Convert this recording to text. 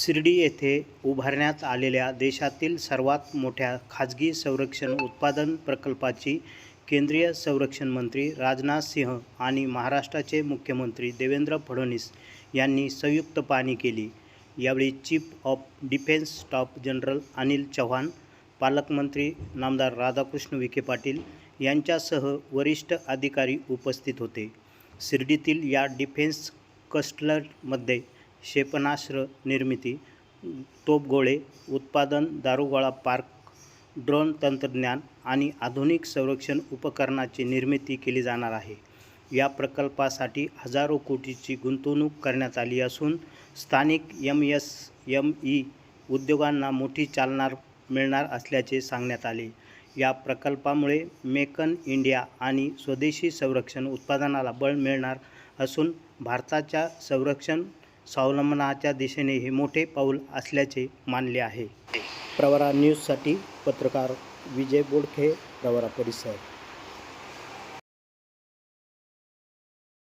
शिर्डी येथे उभारण्यात आलेल्या देशातील सर्वात मोठ्या खाजगी संरक्षण उत्पादन प्रकल्पाची केंद्रीय संरक्षण मंत्री राजनाथ सिंह आणि महाराष्ट्राचे मुख्यमंत्री देवेंद्र फडणवीस यांनी संयुक्त पाहणी केली। यावेळी chief of defence staff general Anil Chauhan, पालकमंत्री नामदार राधाकृष्ण विखे पाटील यांच्यासह वरिष्ठ अधिकारी उपस्थित होते। शिर्डीतील या डिफेन्स क्लस्टरमध्ये क्षेपणास्त्र निर्मिती, तोफगोळे उत्पादन, दारुगोळा पार्क, ड्रोन तंत्रज्ञान आणि आधुनिक संरक्षण उपकरणाची निर्मिती केली जाणार आहे। या प्रकल्पासाठी हजारो कोटीची गुंतवणूक करण्यात आली असून स्थानिक MSME उद्योगांना मोठी चालना मिळणार असल्याचे सांगण्यात आले। या प्रकल्पामुळे मेक इन इंडिया आणि स्वदेशी संरक्षण उत्पादनाला बळ मिळणार असून भारताच्या संरक्षण स्वावलंबनाच्या दिशेने हे मोठे पाऊल असल्याचे मानले आहे। प्रवरा न्यूजसाठी पत्रकार विजय बोडखे, प्रवरा परिसर।